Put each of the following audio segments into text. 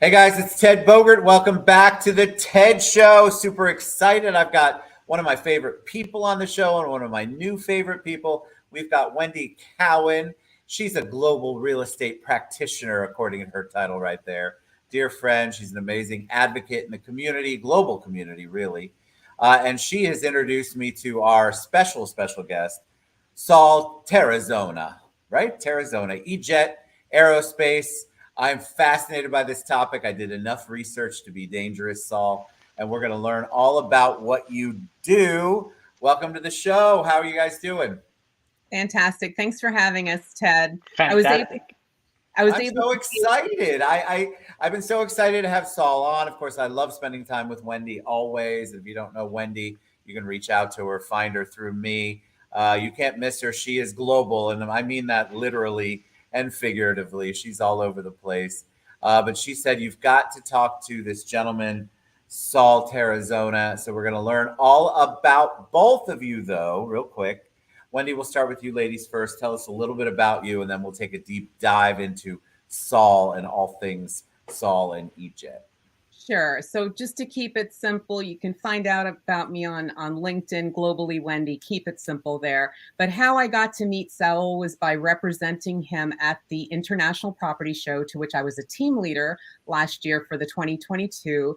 Hey guys, it's Ted Bogert. Welcome back to the TED Show. Super excited. I've got one of my favorite people on the show and one of my new favorite people. We've got Wendy Cowan. She's a global real estate practitioner, according to her title right there. Dear friend, she's an amazing advocate in the community, global community, really. And she has introduced me to our special guest, Saul Tarazona, right? Tarazona, eJet Aerospace. I'm fascinated by this topic. I did enough research to be dangerous, Saul, and we're going to learn all about what you do. Welcome to the show. How are you guys doing? Fantastic. Thanks for having us, Ted. Fantastic. I'm so excited. I've been so excited to have Saul on. Of course, I love spending time with Wendy always. If you don't know Wendy, you can reach out to her, find her through me. You can't miss her. She is global, and I mean that literally and figuratively. She's all over the place. But she said, you've got to talk to this gentleman, Saul Tarazona. So we're going to learn all about both of you, though, real quick. Wendy, we'll start with you ladies first. Tell us a little bit about you, and then we'll take a deep dive into Saul and all things Saul and eJet. Sure. So just to keep it simple, you can find out about me on LinkedIn, Globally Wendy. Keep it simple there. But how I got to meet Saul was by representing him at the International Property Show, to which I was a team leader last year for the 2022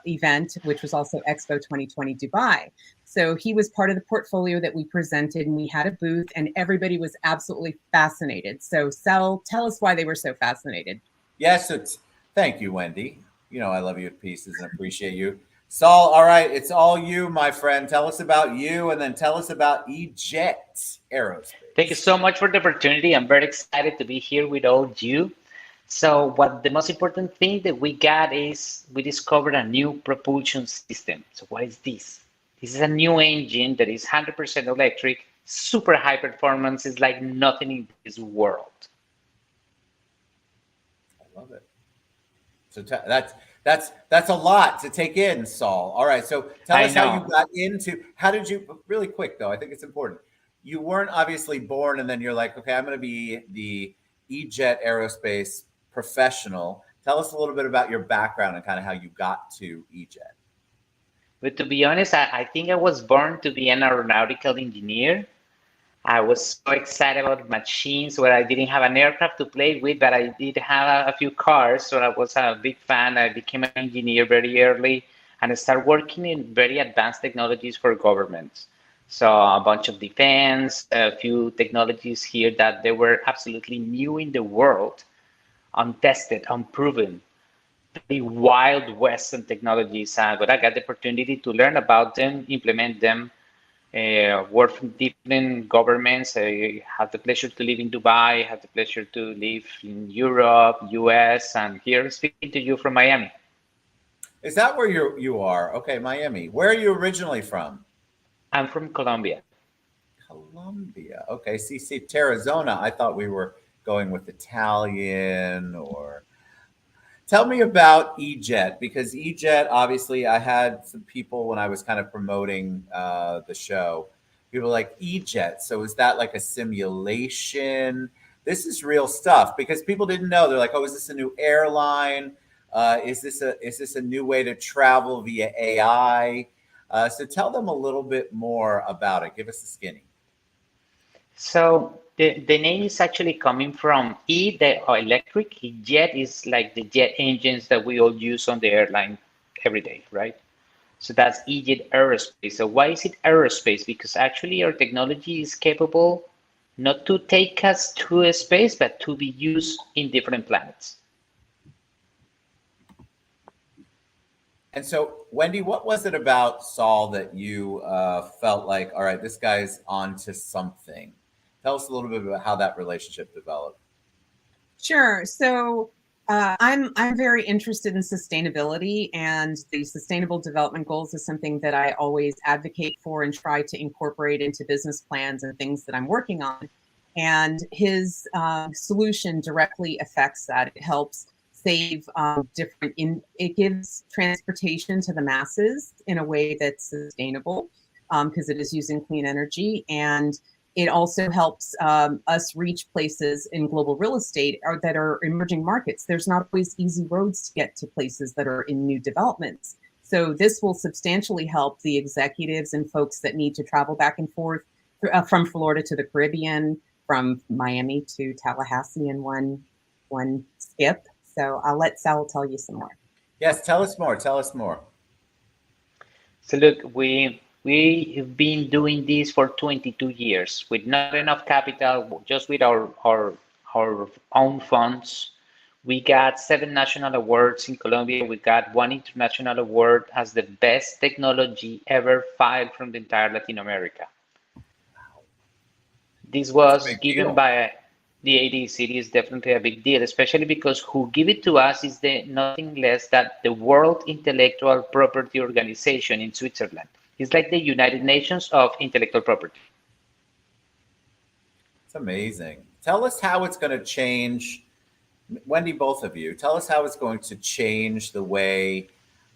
event, which was also Expo 2020 Dubai. So he was part of the portfolio that we presented, and we had a booth, and everybody was absolutely fascinated. So Saul, tell us why they were so fascinated. Yes, thank you, Wendy. You know I love you to pieces and appreciate you. Saul, all right, it's all you, my friend. Tell us about you, and then tell us about eJet Aerospace. Thank you so much for the opportunity. I'm very excited to be here with all of you. So what the most important thing that we got is we discovered a new propulsion system. So what is this? This is a new engine that is 100% electric, super high performance. It's like nothing in this world. I love it. So that's a lot to take in, Saul. All right, so tell us how you got into. How did you? Really quick though, I think it's important. You weren't obviously born, and then you're like, okay, I'm going to be the eJet Aerospace professional. Tell us a little bit about your background and kind of how you got to eJet. But to be honest, I think I was born to be an aeronautical engineer. I was so excited about machines where I didn't have an aircraft to play with, but I did have a few cars. So I was a big fan. I became an engineer very early and I started working in very advanced technologies for governments. So a bunch of defense, a few technologies here that they were absolutely new in the world, untested, unproven, very wild Western technologies. But I got the opportunity to learn about them, implement them, work from different governments. I had the pleasure to live in Dubai, had the pleasure to live in Europe, US, and here speaking to you from Miami. Is that where you are? Okay, Miami. Where are you originally from? I'm from Colombia. Colombia. Okay, see, Tarazona. I thought we were going with Italian or... Tell me about eJet, because eJet, obviously, I had some people when I was kind of promoting the show. People were like, eJet, so is that like a simulation? This is real stuff, because people didn't know. They're like, oh, is this a new airline? Is this a new way to travel via AI? So tell them a little bit more about it. Give us a skinny. So the name is actually coming from the electric. Jet is like the jet engines that we all use on the airline every day, right? So that's eJet Aerospace. So why is it aerospace? Because actually our technology is capable not to take us to space, but to be used in different planets. And so, Wendy, what was it about Saul that you felt like, all right, this guy's onto something? Tell us a little bit about how that relationship developed. Sure. So I'm very interested in sustainability, and the Sustainable Development Goals is something that I always advocate for and try to incorporate into business plans and things that I'm working on. And his solution directly affects that. It helps save it gives transportation to the masses in a way that's sustainable because it is using clean energy, and It also helps us reach places in global real estate that are emerging markets. There's not always easy roads to get to places that are in new developments. So this will substantially help the executives and folks that need to travel back and forth from Florida to the Caribbean, from Miami to Tallahassee in one skip. So I'll let Saul tell you some more. Yes, tell us more. Tell us more. So look, we have been doing this for 22 years with not enough capital, just with our own funds. We got 7 national awards in Colombia. We got 1 international award as the best technology ever filed from the entire Latin America. This was given by the ADs. It is definitely a big deal, especially because who give it to us is nothing less than the World Intellectual Property Organization in Switzerland. It's like the United Nations of intellectual property. It's amazing. Tell us how it's going to change. Wendy, both of you, tell us how it's going to change the way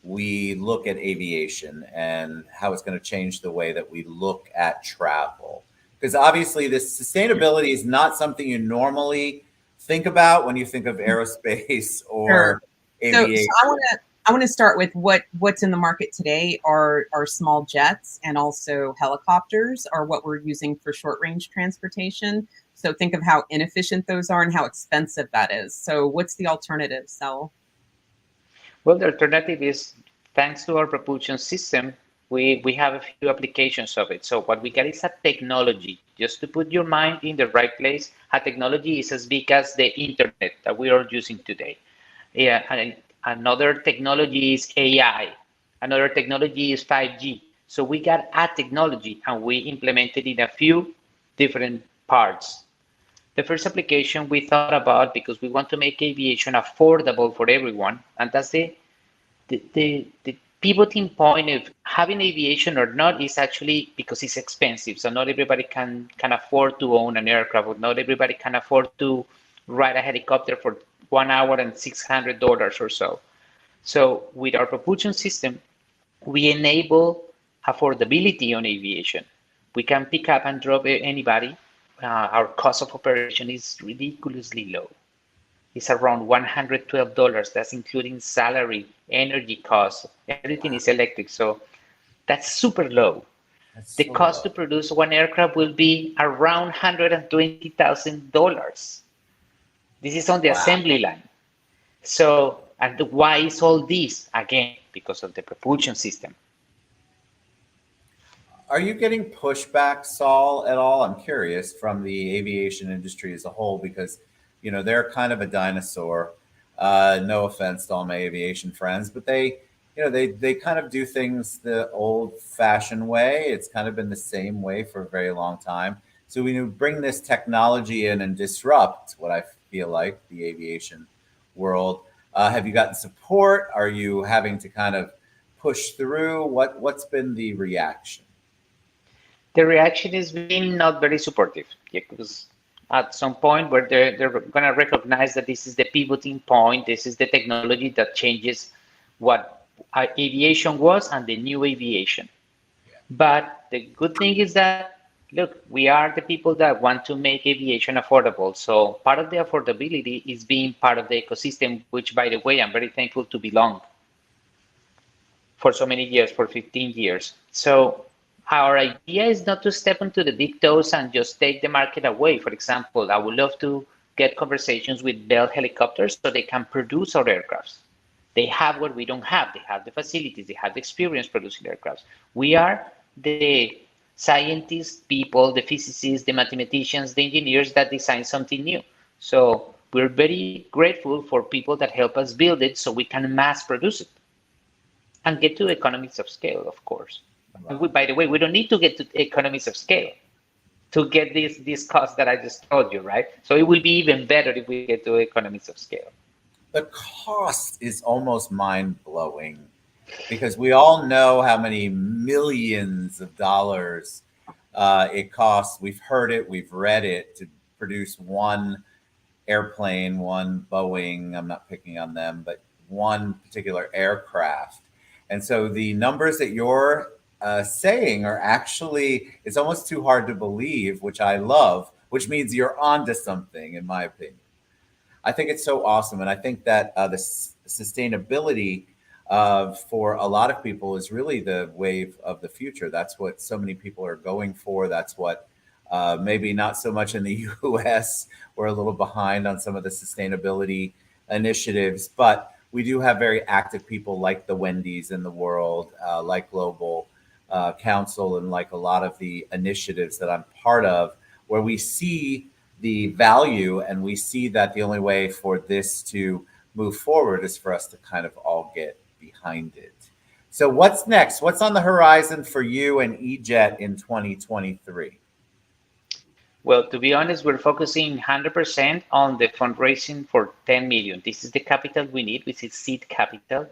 we look at aviation and how it's going to change the way that we look at travel. Because obviously this sustainability is not something you normally think about when you think of aerospace or aviation. So I want to start with what's in the market today are small jets, and also helicopters are what we're using for short range transportation. So think of how inefficient those are and how expensive that is. So what's the alternative, Saul? Well, the alternative is, thanks to our propulsion system, we have a few applications of it. So what we get is a technology. Just to put your mind in the right place, a technology is as big as the internet that we are using today. Yeah, and another technology is AI. Another technology is 5G. So we got a technology and we implemented in a few different parts. The first application we thought about, because we want to make aviation affordable for everyone, and that's the pivoting point of having aviation or not is actually because it's expensive. So not everybody can afford to own an aircraft, or not everybody can afford to ride a helicopter for 1 hour and $600 or so. So with our propulsion system, we enable affordability on aviation. We can pick up and drop anybody. Our cost of operation is ridiculously low. It's around $112. That's including salary, energy costs. Everything is electric, so that's super low. The cost to produce one aircraft will be around $120,000. This is on the assembly line. So, and why is all this? Again, because of the propulsion system. Are you getting pushback, Saul, at all? I'm curious, from the aviation industry as a whole, because they're kind of a dinosaur. No offense to all my aviation friends, but they kind of do things the old-fashioned way. It's kind of been the same way for a very long time. So when you bring this technology in and disrupt what I feel like the aviation world, have you gotten support? Are you having to kind of push through? What's been the reaction? The reaction is being not very supportive, because at some point where they're going to recognize that this is the pivoting point, this is the technology that changes what aviation was and the new aviation. But the good thing is that, look, we are the people that want to make aviation affordable. So part of the affordability is being part of the ecosystem, which, by the way, I'm very thankful to belong for so many years, for 15 years. So our idea is not to step into the big toes and just take the market away. For example, I would love to get conversations with Bell Helicopters so they can produce our aircrafts. They have what we don't have. They have the facilities. They have the experience producing aircrafts. We are the scientists, people, the physicists, the mathematicians, the engineers that design something new. So we're very grateful for people that help us build it so we can mass produce it and get to economies of scale, of course. Wow. And by the way, we don't need to get to economies of scale to get these costs that I just told you, right? So it will be even better if we get to economies of scale. The cost is almost mind-blowing, because we all know how many millions of dollars it costs. We've heard it, we've read it, to produce one airplane, one Boeing, I'm not picking on them, but one particular aircraft. And so the numbers that you're saying are actually, it's almost too hard to believe, which I love, which means you're onto something, in my opinion. I think it's so awesome. And I think that the sustainability for a lot of people is really the wave of the future. That's what so many people are going for. That's what maybe not so much in the US. We're a little behind on some of the sustainability initiatives, but we do have very active people like the Wendy's in the world, like Global Council, and like a lot of the initiatives that I'm part of, where we see the value and we see that the only way for this to move forward is for us to kind of all get behind it. So what's next? What's on the horizon for you and eJet in 2023? Well, to be honest, we're focusing 100% on the fundraising for 10 million. This is the capital we need, which is seed capital,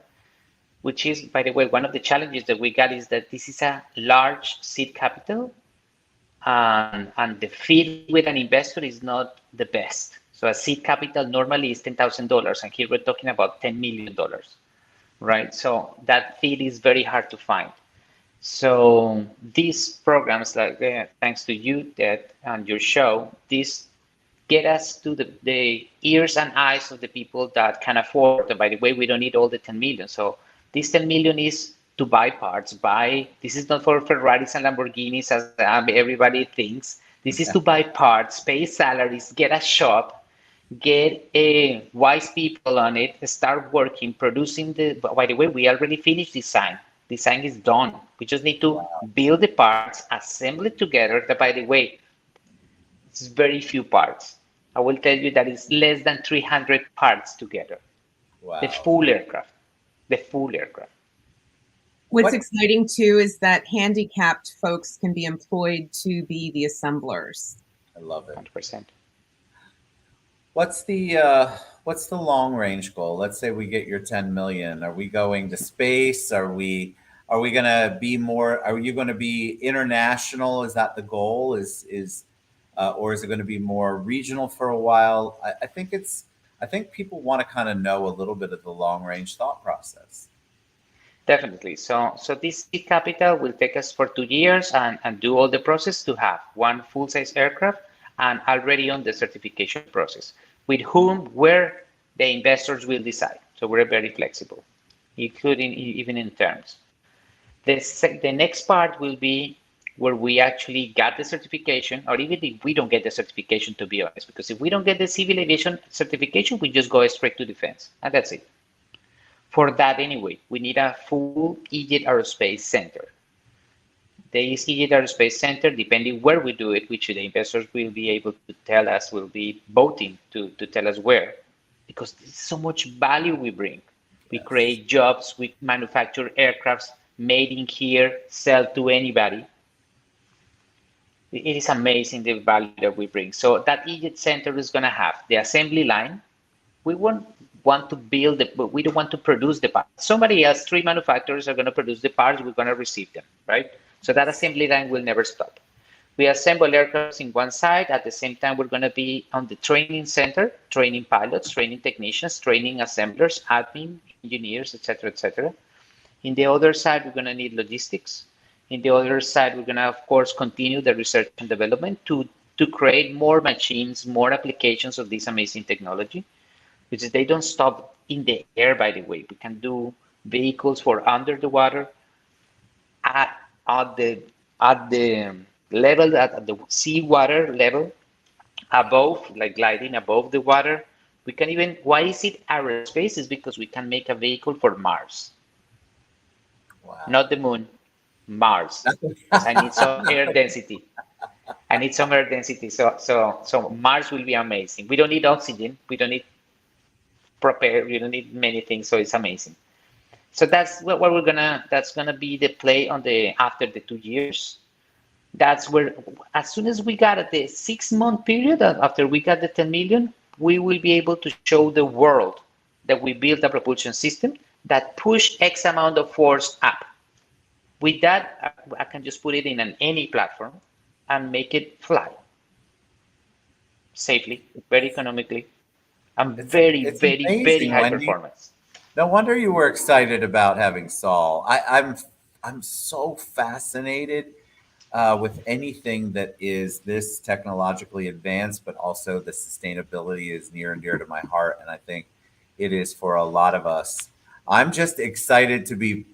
which is, by the way, one of the challenges that we got is that this is a large seed capital, and the fit with an investor is not the best. So a seed capital normally is $10,000, and here we're talking about $10 million, right? So that fit is very hard to find. So these programs, like thanks to you, Ted, and your show, these get us to the ears and eyes of the people that can afford. And by the way, we don't need all the 10 million. So this 10 million is to buy parts. This is not for Ferraris and Lamborghinis, as everybody thinks. This is to buy parts, pay salaries, get a shop, get wise people on it, start working, producing by the way, we already finished design. Design is done. We just need to build the parts, assemble it together. That, by the way, it's very few parts. I will tell you that it's less than 300 parts together. Wow. The full aircraft. The full aircraft. What's exciting too is that handicapped folks can be employed to be the assemblers. I love it. 100%. What's the long range goal? Let's say we get your 10 million. Are we going to space? Are we going to be more? Are you going to be international? Is that the goal? Or is it going to be more regional for a while? I think people want to kind of know a little bit of the long range thought process. Definitely. So this seed capital will take us for 2 years and do all the process to have one full size aircraft and already on the certification process, with where the investors will decide. So we're very flexible, including even in terms. The next part will be where we actually got the certification, or even if we don't get the certification, to be honest, because if we don't get the civil aviation certification, we just go straight to defense, and that's it. For that, anyway, we need a full eJet Aerospace center. This eJet Aerospace center, depending where we do it, which the investors will be able to tell us, will be voting to tell us where, because there's so much value we bring. We create jobs, we manufacture aircrafts made in here, sell to anybody. It is amazing the value that we bring. So that eJet center is going to have the assembly line. We won't want to build it, but we don't want to produce the parts. Somebody else, 3 manufacturers are going to produce the parts. We're going to receive them, right? So that assembly line will never stop. We assemble aircrafts in one side. At the same time, we're going to be on the training center, training pilots, training technicians, training assemblers, admin, engineers, etc., etc. In the other side, we're going to need logistics. In the other side, we're going to, of course, continue the research and development to create more machines, more applications of this amazing technology, which is they don't stop in the air, by the way. We can do vehicles for under the water, at the level, at the seawater level, above, like gliding above the water. We can even, why is it aerospace? Is because we can make a vehicle for Mars. Wow. Not the moon, Mars. I need some air density. I need some air density. So Mars will be amazing. We don't need oxygen. We don't need prepare. We don't need many things. So it's amazing. So that's what we're gonna. That's gonna be the play on the after the 2 years. That's where, as soon as we got the 6-month period after we got the 10 million, we will be able to show the world that we built a propulsion system that push X amount of force up. With that, I can just put it in any platform and make it fly safely, very economically, and very high Wendy. performance. No wonder you were excited about having Saul. I'm so fascinated with anything that is this technologically advanced, but also the sustainability is near and dear to my heart, and I think it is for a lot of us. I'm just excited to be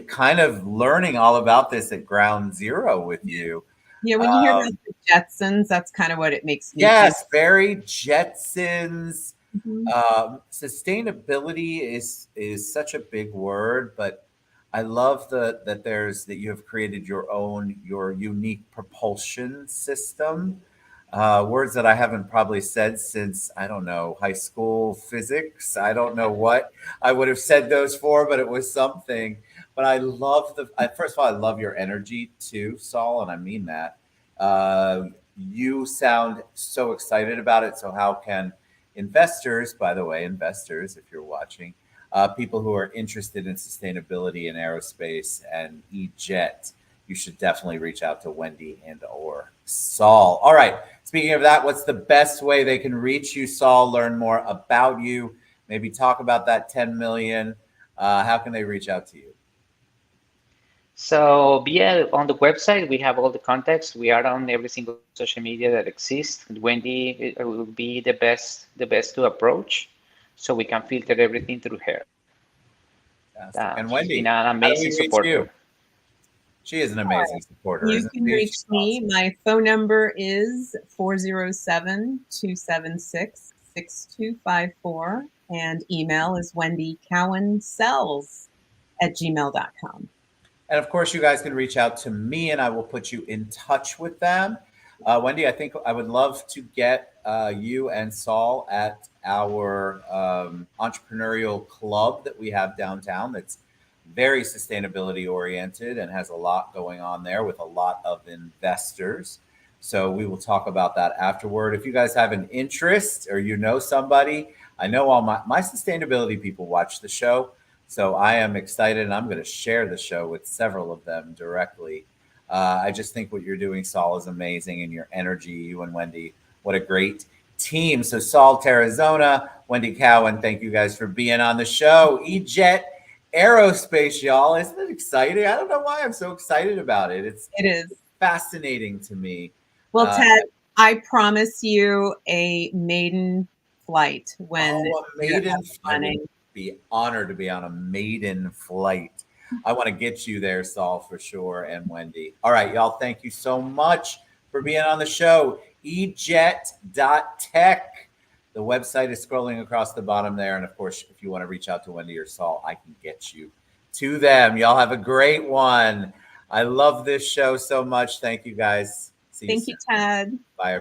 kind of learning all about this at ground zero with you. Yeah, when you hear about the Jetsons, that's kind of what it makes me think. Yes, very Jetsons. Mhm. Sustainability is such a big word, but I love that you have created your unique propulsion system. Words that I haven't probably said since, I don't know, high school physics. I don't know what I would have said those for, but it was something. But I love first of all, I love your energy too, Saul, and I mean that. Uh, you sound so excited about it. So how can investors, by the way, investors, if you're watching, people who are interested in sustainability in aerospace and eJet, you should definitely reach out to Wendy and or Saul. All right. Speaking of that, what's the best way they can reach you, Saul? Learn more about you. Maybe talk about that 10 million. How can they reach out to you? So yeah, on the website we have all the contacts. We are on every single social media that exists. Wendy will be the best to approach, so we can filter everything through her. And She's been Wendy, an how do we amazing reach supporter. you? She is an amazing supporter, You isn't can she? reach She's me. awesome. My phone number is 407-276-6254, and email is wendycowansells@gmail.com. And of course, you guys can reach out to me and I will put you in touch with them. Wendy, I think I would love to get you and Saul at our entrepreneurial club that we have downtown that's very sustainability oriented and has a lot going on there with a lot of investors. So we will talk about that afterward. If you guys have an interest or you know somebody, I know all my sustainability people watch the show. So I am excited and I'm going to share the show with several of them directly. I just think what you're doing, Saul, is amazing, and your energy, you and Wendy, what a great team. So Saul Tarazona, Wendy Cowan, thank you guys for being on the show. eJet Aerospace, y'all. Isn't it exciting? I don't know why I'm so excited about it. It is. Fascinating to me. Well, Ted, I promise you a maiden flight when a maiden. I would running. be honored to be on a maiden flight. I want to get you there, Saul, for sure, and Wendy. All right, y'all. Thank you so much for being on the show. ejet.tech. The website is scrolling across the bottom there. And of course, if you want to reach out to Wendy or Saul, I can get you to them. Y'all have a great one. I love this show so much. Thank you guys. See you soon. Thank you, Ted. Bye, everyone.